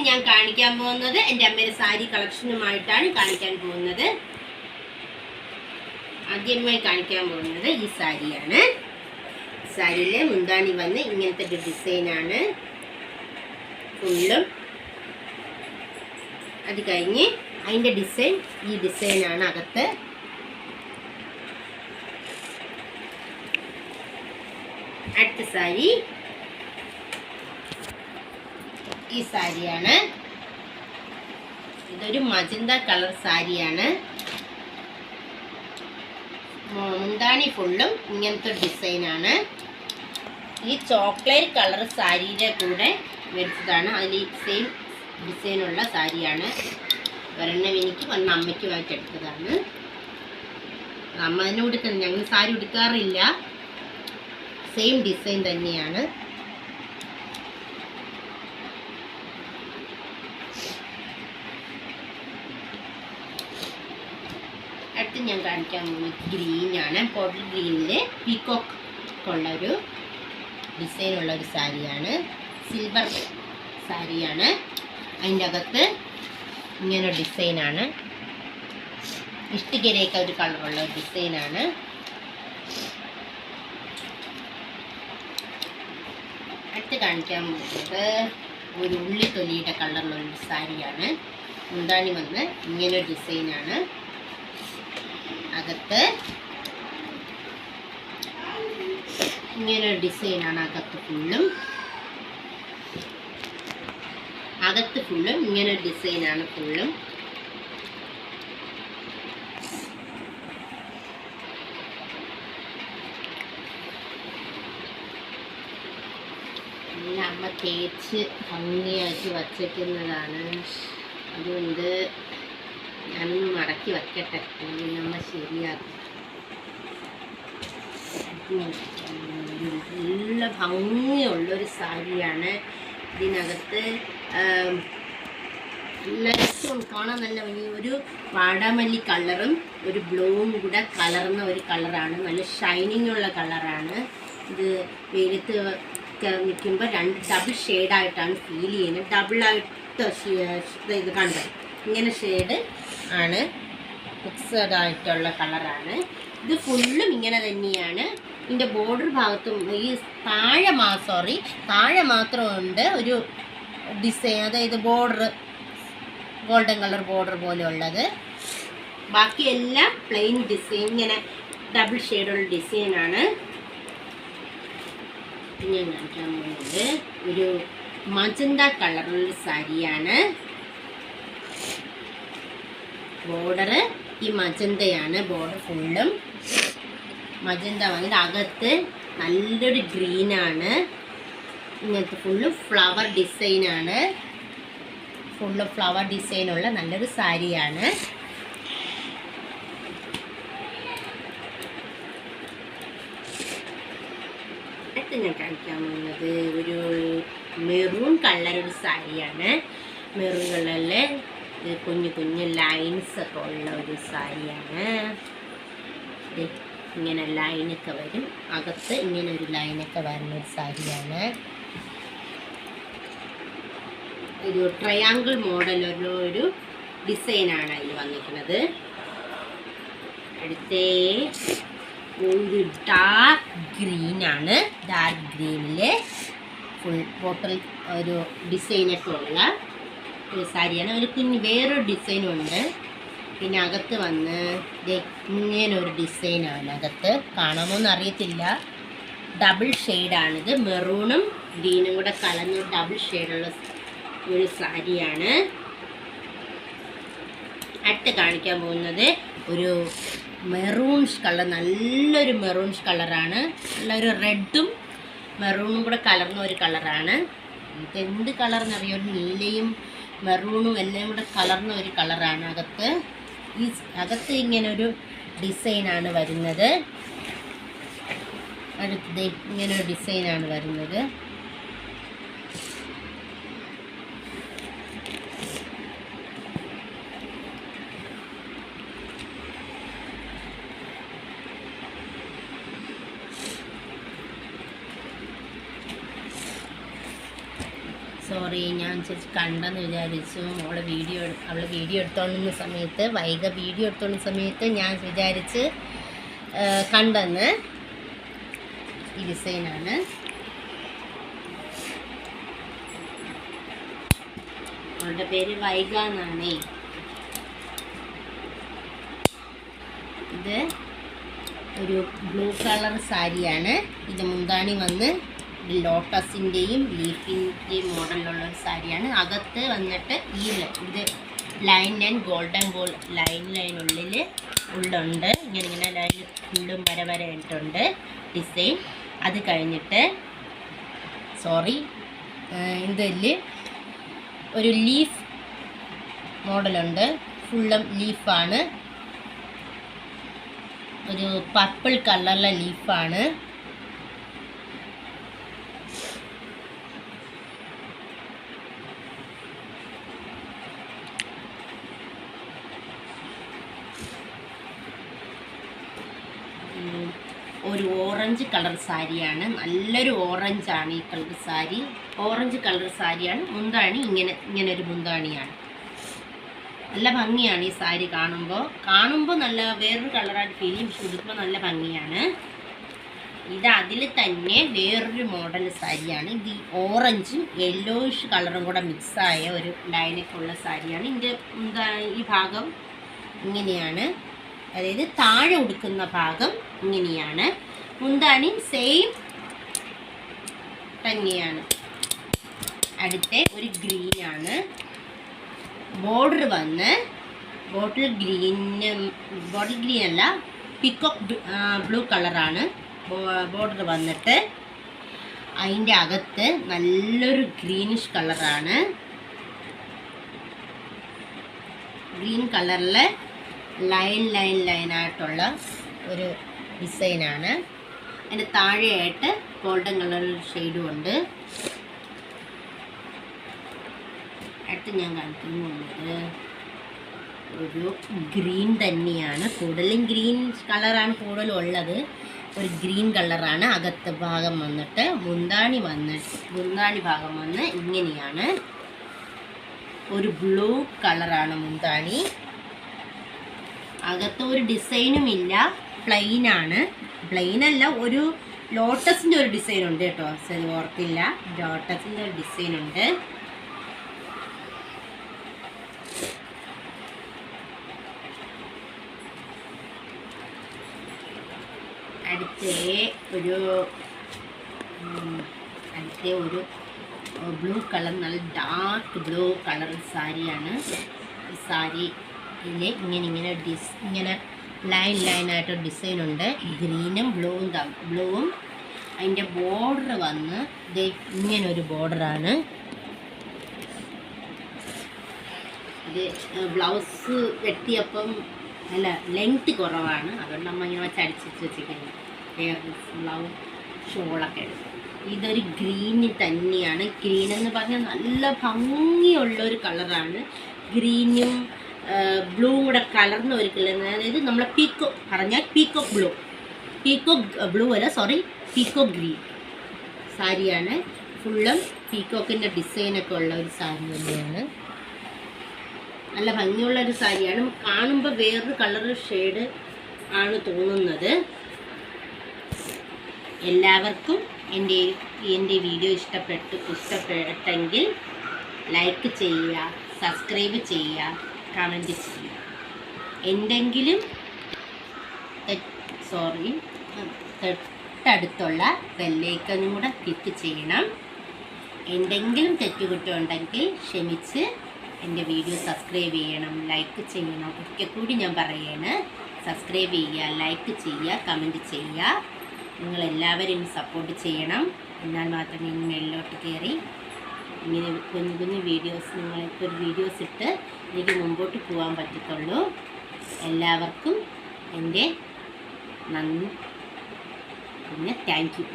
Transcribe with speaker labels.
Speaker 1: ഞാൻ കാണിക്കാൻ പോകുന്നത് എൻ്റെ അമ്മയുടെ സാരി കളക്ഷനുമായിട്ടാണ് കാണിക്കാൻ പോകുന്നത്. ആദ്യമായി കാണിക്കാൻ പോകുന്നത് ഈ സാരിയാണ്. സാരിയിലെ മുന്താണി വന്ന് ഇങ്ങനത്തെ ഒരു ഡിസൈനാണ് ഫുള്ളും. അത് കഴിഞ്ഞ് അതിൻ്റെ ഡിസൈൻ ഈ ഡിസൈനാണ് അകത്ത്. അടുത്ത സാരി ഈ സാരിയാണ്. ഇതൊരു മജന്ത കളർ സാരിയാണ്. മുന്താണി ഫുള്ളും ഇങ്ങനത്തെ ഡിസൈനാണ്. ഈ ചോക്ലേറ്റ് കളർ സാരിയുടെ കൂടെ മേടിച്ചതാണ്. അതിൽ സെയിം ഡിസൈനുള്ള സാരിയാണ്. ഒരെണ്ണം എനിക്ക് വന്ന് അമ്മയ്ക്കുമായിട്ട് എടുത്തതാണ്. അമ്മ തന്നെ ഉടുക്കുന്നത്, ഞങ്ങൾ സാരി ഉടുക്കാറില്ല. സെയിം ഡിസൈൻ തന്നെയാണ്. അടുത്ത് ഞാൻ കാണിക്കാൻ പോകുന്നത് ഗ്രീനാണ്. ബോട്ടിൽ ഗ്രീനിൽ പീക്കോക്ക് ഉള്ളൊരു ഡിസൈനുള്ള ഒരു സാരിയാണ്. സിൽവർ സാരിയാണ്. അതിൻ്റെ അകത്ത് ഇങ്ങനെ ഡിസൈനാണ്. ഇഷ്ടികരയൊക്കെ ഒരു കളറുള്ള ഒരു ഡിസൈനാണ്. അടുത്ത് കാണിക്കാൻ പോകുന്നത് ഒരു ഉള്ളിത്തൊലിയുടെ കളറിലുള്ള സാരിയാണ്. മുന്താണി വന്ന് ഇങ്ങനൊരു ഡിസൈനാണ്. അകത്ത് ഇങ്ങനൊരു ഡിസൈനാണ്. അകത്ത് ഫുള്ളും ഇങ്ങനൊരു ഡിസൈനാണ് ഫുള്ളും. അമ്മ തേച്ച് ഭംഗിയാക്കി വച്ചിരിക്കുന്നതാണ്. അതുകൊണ്ട് ഞാനൊന്ന് മടക്കി വയ്ക്കട്ടെ, അമ്മ ശരിയാക്കും. നല്ല ഭംഗിയുള്ളൊരു സാരിയാണ്. ഇതിനകത്ത് എല്ലാവർക്കും കാണാൻ നല്ല ഭംഗി. ഒരു വാടാമല്ലി കളറും ഒരു ബ്ലൂവും കൂടെ കലർന്ന ഒരു കളറാണ്. നല്ല ഷൈനിങ് ഉള്ള കളറാണ്. ഇത് വെയിലത്ത് നിൽക്കുമ്പോൾ രണ്ട് ഡബിൾ ഷെയ്ഡായിട്ടാണ് ഫീൽ ചെയ്യുന്നത്. ഡബിളായിട്ട് ഇത് കണ്ടത് ഇങ്ങനെ ഷെയ്ഡ് ആണ്. മിക്സഡ് ആയിട്ടുള്ള കളറാണ്. ഇത് ഫുള്ളും ഇങ്ങനെ തന്നെയാണ്. ഇതിൻ്റെ ബോർഡർ ഭാഗത്തും ഈ താഴെ മാത്രമുണ്ട് ഒരു ഡിസൈൻ. അതായത് ബോർഡർ ഗോൾഡൻ കളർ ബോർഡർ പോലെ ഉള്ളത്. ബാക്കിയെല്ലാം പ്ലെയിൻ ഡിസൈൻ, ഇങ്ങനെ ഡബിൾ ഷെയ്ഡുള്ള ഡിസൈനാണ്. ഞാൻ കാണിക്കാൻ പോകുന്നത് ഒരു മജന്ത കളറുള്ള സാരിയാണ്. ബോർഡർ ഈ മജന്തയാണ്. ബോർഡർ ഫുള്ളും മജന്ത വന്നിട്ട് അകത്ത് നല്ലൊരു ഗ്രീനാണ്. ഇങ്ങനത്തെ ഫുള്ളും ഫ്ലവർ ഡിസൈനാണ്. ഫുള്ള് ഫ്ലവർ ഡിസൈനുള്ള നല്ലൊരു സാരിയാണ്. അടുത്ത് ഞാൻ കാണിക്കാൻ പോകുന്നത് ഒരു മെറൂൺ കളറൊരു സാരിയാണ്. മെറൂൺ കളറിൽ കുഞ്ഞു കുഞ്ഞു ലൈൻസ് ഒക്കെ ഉള്ള ഒരു സാരിയാണ്. ഇങ്ങനെ ലൈനൊക്കെ വരും. അകത്ത് ഇങ്ങനെ ഒരു ലൈനൊക്കെ വരുന്ന ഒരു സാരിയാണ്. ഒരു ട്രയാങ്കിൾ മോഡലുള്ള ഒരു ഡിസൈനാണ് അതിൽ വന്നിരിക്കുന്നത്. അടുത്തേ ഒരു ഡാർക്ക് ഗ്രീനാണ്. ഡാർക്ക് ഗ്രീനിൽ ഫുൾ ബോട്ടിൽ ഒരു ഡിസൈനൊക്കെ ഉള്ള ഒരു സാരിയാണ്. ഒരു കുഞ്ഞ് വേറൊരു ഡിസൈനും ഉണ്ട്. പിന്നെ അകത്ത് വന്ന് ഇങ്ങനൊരു ഡിസൈനാണ്. അകത്ത് കാണാമോന്ന് അറിയത്തില്ല. ഡബിൾ ഷെയ്ഡാണിത്. മെറൂണും ഗ്രീനും കൂടെ കലർന്ന ഡബിൾ ഷെയ്ഡുള്ള ഒരു സാരിയാണ്. അടുത്ത് കാണിക്കാൻ പോകുന്നത് ഒരു മെറൂൺ കളർ, നല്ലൊരു മെറൂൺ കളറാണ്. നല്ലൊരു റെഡും മെറൂണും കൂടെ കലർന്ന ഒരു കളറാണ്. ഇതെന്ത് കളറെന്നറിയോ, നീലയും മെറൂണും എല്ലാം കൂടെ കലർന്ന ഒരു കളറാണ്. അകത്ത് ഇങ്ങനൊരു ഡിസൈനാണ് വരുന്നത്. അടുത്തത് ഇങ്ങനൊരു ഡിസൈനാണ് വരുന്നത്. സോറി, ഞാൻ കണ്ടെന്ന് വിചാരിച്ചു. അവളെ വീഡിയോ എടുത്തോണ്ടിരുന്ന സമയത്ത് വീഡിയോ എടുത്തോണ്ടിരുന്ന സമയത്ത് ഞാൻ വിചാരിച്ച് കണ്ടെന്ന്. ഈ ഡിസൈനാണ്. അവളുടെ പേര് വൈഗ എന്നാണേ. ഇത് ഒരു ബ്ലൂ കളർ സാരിയാണ്. ഇത് മുന്താണി വന്ന് ലോട്ടസിൻ്റെയും ലീഫിൻ്റെയും മോഡലിലുള്ള ഒരു സാരിയാണ്. അകത്ത് വന്നിട്ട് ഇത് ലൈൻ ഗോൾഡൻ ലൈൻ ഉള്ളുണ്ട്. ഇങ്ങനെ ലൈൻ ഫുള്ളും വര ഇട്ടുണ്ട് ഡിസൈൻ. അത് കഴിഞ്ഞിട്ട് ഇതിൽ ഒരു ലീഫ് മോഡലുണ്ട്. ഫുള്ളും ലീഫാണ്. ഒരു പർപ്പിൾ കളറിലെ ലീഫാണ്. ഒരു ഓറഞ്ച് കളർ സാരിയാണ്. നല്ലൊരു ഓറഞ്ചാണ് ഈ കളർ സാരി. ഓറഞ്ച് കളർ സാരിയാണ്. മുന്താണി ഇങ്ങനെ ഒരു മുന്താണിയാണ്. നല്ല ഭംഗിയാണ് ഈ സാരി. കാണുമ്പോൾ നല്ല വേറൊരു കളറായിട്ട് ഫീൽ ചെയ്യും. പക്ഷെ ഉടുക്കുമ്പോൾ നല്ല ഭംഗിയാണ്. ഇത് അതിൽ തന്നെ വേറൊരു മോഡൽ സാരിയാണ്. ഇത് ഓറഞ്ചും യെല്ലോയിഷ് കളറും കൂടെ മിക്സായ ഒരു ലൈനൊക്കെ ഉള്ള സാരിയാണ്. ഇതിൻ്റെ ഈ ഭാഗം ഇങ്ങനെയാണ്. അതായത് താഴെ ഉടുക്കുന്ന ഭാഗം ഇങ്ങനെയാണ്. മുന്താണി സെയിം തന്നെയാണ്. അടുത്ത ഒരു ഗ്രീനാണ്. ബോർഡർ വന്ന് ബോട്ടിൽ ഗ്രീൻ അല്ല, പീക്കോക്ക് ബ്ലൂ കളറാണ് ബോർഡർ വന്നിട്ട്. അതിൻ്റെ അകത്ത് നല്ലൊരു ഗ്രീനിഷ് കളറാണ്. ഗ്രീൻ കളറിൽ ലൈനായിട്ടുള്ള ഒരു ഡിസൈനാണ്. അതിൻ്റെ താഴെയായിട്ട് ഗോൾഡൻ കളർ ഷെയ്ഡും ഉണ്ട്. അടുത്ത് ഞാൻ കാണിക്കുന്നത് ഒരു ഗ്രീൻ തന്നെയാണ്. കൂടുതലും ഗ്രീൻ കളറാണ് കൂടുതലും ഉള്ളത്. ഒരു ഗ്രീൻ കളറാണ്. അകത്ത് ഭാഗം വന്നിട്ട് മുന്താണി ഭാഗം വന്ന് ഇങ്ങനെയാണ്. ഒരു ബ്ലൂ കളറാണ് മുന്താണി. അകത്ത് ഒരു ഡിസൈനും ഇല്ല, പ്ലെയിനാണ്. പ്ലെയിനല്ല, ഒരു ലോട്ടസിൻ്റെ ഒരു ഡിസൈൻ ഉണ്ട് കേട്ടോ. ഓർത്തില്ല, ലോട്ടസിൻ്റെ ഒരു ഡിസൈൻ ഉണ്ട്. അടുത്ത ഒരു ബ്ലൂ കളർ, നല്ല ഡാർക്ക് ബ്ലൂ കളർ സാരിയാണ്. ഈ സാരിയിൽ ഇങ്ങനെ ലൈനായിട്ട് ഡിസൈൻ ഉണ്ട്. ഗ്രീനും ബ്ലൂവും അതിൻ്റെ ബോർഡർ വന്ന് ഇങ്ങനൊരു ബോർഡറാണ്. ഇത് ബ്ലൗസ് വെട്ടിയപ്പം നല്ല ലെങ്ത് കുറവാണ്. അതുകൊണ്ട് നമ്മൾ ഇങ്ങനെ അടിച്ചിട്ട് വെച്ചിരിക്കുന്നത്. ബ്ലൗസ് ഷോളൊക്കെ എടുക്കും. ഇതൊരു ഗ്രീന് തന്നെയാണ്. ഗ്രീൻ എന്ന് പറഞ്ഞാൽ നല്ല ഭംഗിയുള്ളൊരു കളറാണ്. ഗ്രീനും ബ്ലൂ കൂടെ കലർന്ന ഒരു കളർ. അതായത് നമ്മളെ പീക്കോക്ക് ബ്ലൂ അല്ല, പീക്കോക്ക് ഗ്രീൻ സാരിയാണ്. ഫുള്ളും പീക്കോക്കിൻ്റെ ഡിസൈനൊക്കെ ഉള്ള ഒരു സാരി തന്നെയാണ്. നല്ല ഭംഗിയുള്ളൊരു സാരിയാണ്. കാണുമ്പോൾ വേറൊരു കളർ ഷെയ്ഡ് ആണ് തോന്നുന്നത്. എല്ലാവർക്കും എൻ്റെ വീഡിയോ ഇഷ്ടപ്പെട്ടെങ്കിൽ ലൈക്ക് ചെയ്യുക, സബ്സ്ക്രൈബ് ചെയ്യുക, കമൻറ്റ് ചെയ്യുക. എന്തെങ്കിലും തൊട്ടടുത്തുള്ള ബെല്ലൈക്കനും കൂടെ ക്ലിക്ക് ചെയ്യണം. എന്തെങ്കിലും തെറ്റുകുറ്റം ഉണ്ടെങ്കിൽ ക്ഷമിച്ച് എൻ്റെ വീഡിയോ സബ്സ്ക്രൈബ് ചെയ്യണം, ലൈക്ക് ചെയ്യണം. ഒരിക്കൽ കൂടി ഞാൻ പറയുകയാണ്, സബ്സ്ക്രൈബ് ചെയ്യുക, ലൈക്ക് ചെയ്യുക, കമൻറ്റ് ചെയ്യുക. നിങ്ങളെല്ലാവരും സപ്പോർട്ട് ചെയ്യണം. എന്നാൽ മാത്രമേ ഇനി മേളിലോട്ട് കയറി ഇങ്ങനെ കുഞ്ഞു വീഡിയോസ് ഇട്ട് എനിക്ക് മുമ്പോട്ട് പോകാൻ പറ്റത്തുള്ളൂ. എല്ലാവർക്കും എൻ്റെ നന്ദി, പിന്നെ താങ്ക് യു.